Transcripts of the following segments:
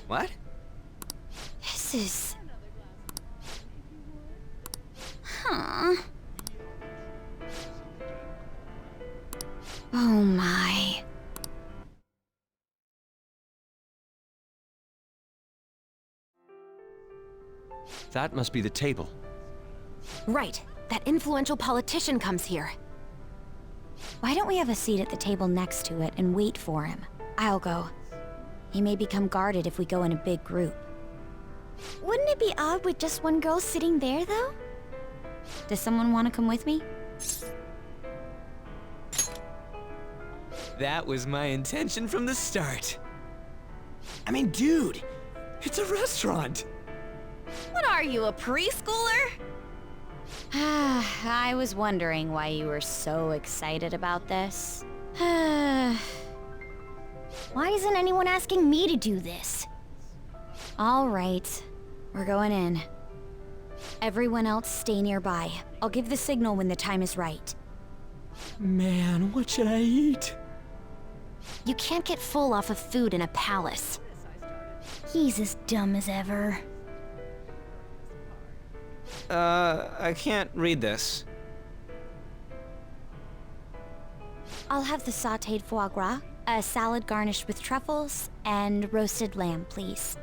What? This is... Huh. Oh my. That must be the table. Right. That influential politician comes here. Why don't we have a seat at the table next to it and wait for him? I'll go. He may become guarded if we go in a big group. Wouldn't it be odd with just one girl sitting there, though? Does someone want to come with me? That was my intention from the start. I mean, dude, it's a restaurant. What are you, a preschooler? I was wondering why you were so excited about this. Why isn't anyone asking me to do this? All right, we're going in. Everyone else stay nearby. I'll give the signal when the time is right. Man, what should I eat? You can't get full off of food in a palace. He's as dumb as ever. I can't read this. I'll have the sautéed foie gras, a salad garnished with truffles, and roasted lamb, please.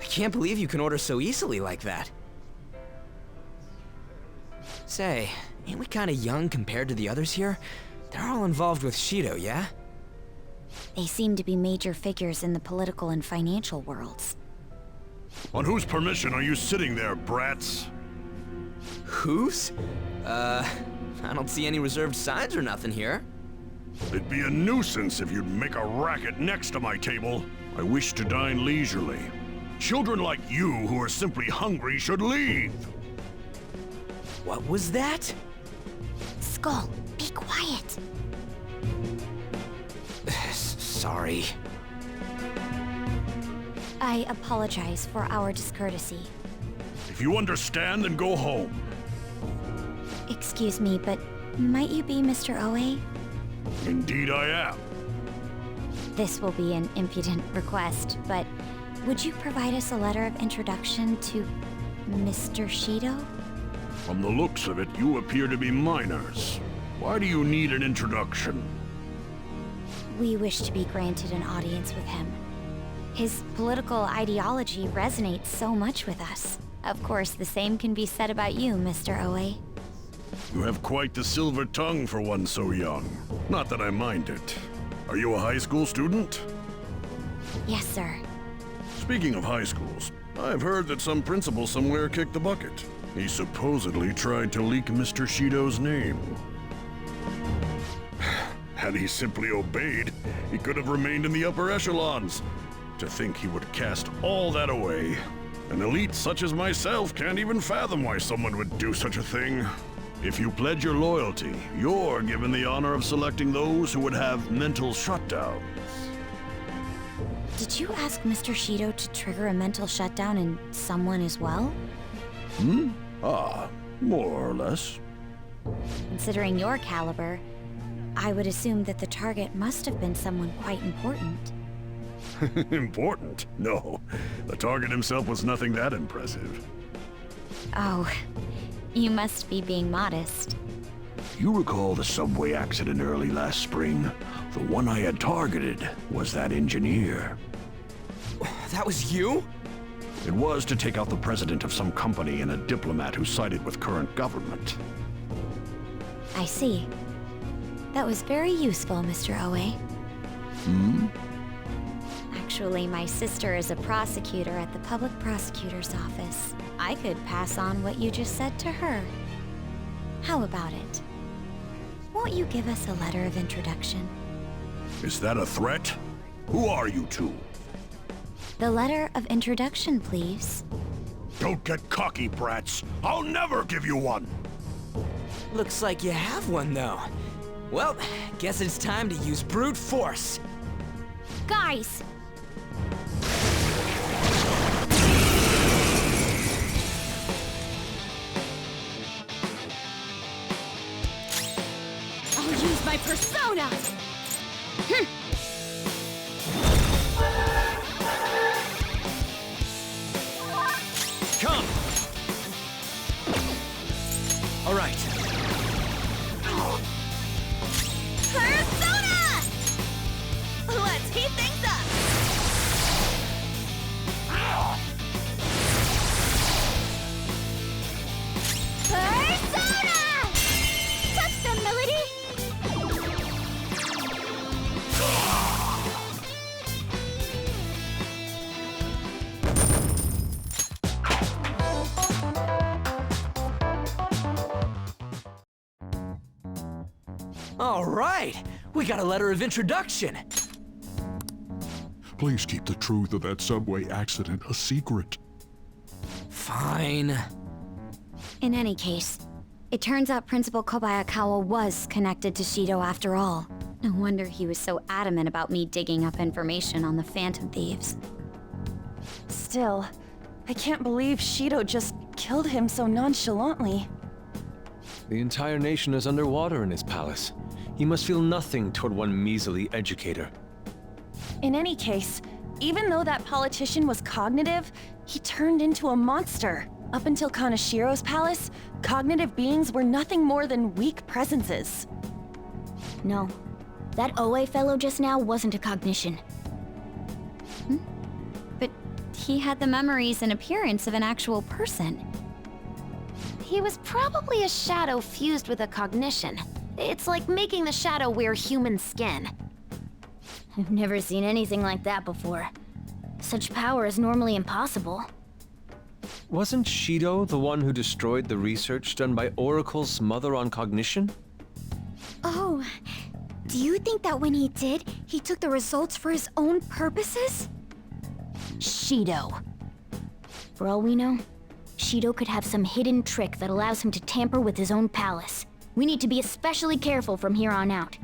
I can't believe you can order so easily like that. Say, ain't we kinda young compared to the others here? They're all involved with Shido, yeah? They seem to be major figures in the political and financial worlds. On whose permission are you sitting there, brats? Whose? I don't see any reserved signs or nothing here. It'd be a nuisance if you'd make a racket next to my table. I wish to dine leisurely. Children like you who are simply hungry should leave. What was that? Skull, be quiet. Sorry. I apologize for our discourtesy. If you understand, then go home. Excuse me, but might you be Mr. Oe? Indeed I am. This will be an impudent request, but would you provide us a letter of introduction to Mr. Shido? From the looks of it, you appear to be minors. Why do you need an introduction? We wish to be granted an audience with him. His political ideology resonates so much with us. Of course, the same can be said about you, Mr. Oe. You have quite the silver tongue for one so young. Not that I mind it. Are you a high school student? Yes, sir. Speaking of high schools, I've heard that some principal somewhere kicked the bucket. He supposedly tried to leak Mr. Shido's name. Had he simply obeyed, he could have remained in the upper echelons. To think he would cast all that away. An elite such as myself can't even fathom why someone would do such a thing. If you pledge your loyalty, you're given the honor of selecting those who would have mental shutdowns. Did you ask Mr. Shido to trigger a mental shutdown in someone as well? More or less. Considering your caliber, I would assume that the target must have been someone quite important. Important? No. The target himself was nothing that impressive. Oh, you must be being modest. You recall the subway accident early last spring? The one I had targeted was that engineer. That was you? It was to take out the president of some company and a diplomat who sided with current government. I see. That was very useful, Mr. Oe. Actually, my sister is a prosecutor at the public prosecutor's office. I could pass on what you just said to her. How about it? Won't you give us a letter of introduction? Is that a threat? Who are you two? The letter of introduction, please. Don't get cocky, brats. I'll never give you one. Looks like you have one, though. Well, guess it's time to use brute force. Guys! my persona! Come! All right. Persona! Let's heat things up! Persona! Touch the melody! All right, we got a letter of introduction. Please keep the truth of that subway accident a secret. Fine. In any case, it turns out Principal Kobayakawa was connected to Shido after all. No wonder he was so adamant about me digging up information on the Phantom Thieves. Still, I can't believe Shido just killed him so nonchalantly. The entire nation is underwater in his palace. He must feel nothing toward one measly educator. In any case, even though that politician was cognitive, he turned into a monster. Up until Kanashiro's palace, cognitive beings were nothing more than weak presences. No, that Oe fellow just now wasn't a cognition. But he had the memories and appearance of an actual person. He was probably a shadow fused with a cognition. It's like making the shadow wear human skin. I've never seen anything like that before. Such power is normally impossible. Wasn't Shido the one who destroyed the research done by Oracle's mother on cognition? Oh, do you think that when he did, he took the results for his own purposes? Shido. For all we know, Shido could have some hidden trick that allows him to tamper with his own palace. We need to be especially careful from here on out.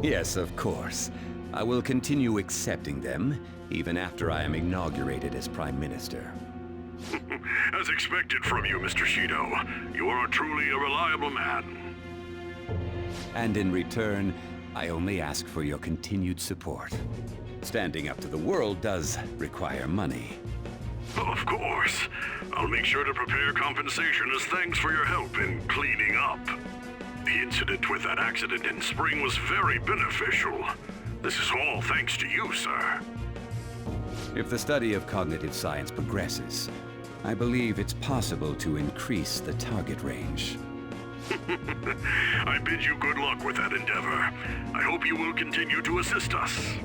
Yes, of course. I will continue accepting them, even after I am inaugurated as Prime Minister. As expected from you, Mr. Shido. You are truly a reliable man. And in return, I only ask for your continued support. Standing up to the world does require money. Of course. I'll make sure to prepare compensation as thanks for your help in cleaning up. The incident with that accident in spring was very beneficial. This is all thanks to you, sir. If the study of cognitive science progresses, I believe it's possible to increase the target range. I bid you good luck with that endeavor. I hope you will continue to assist us.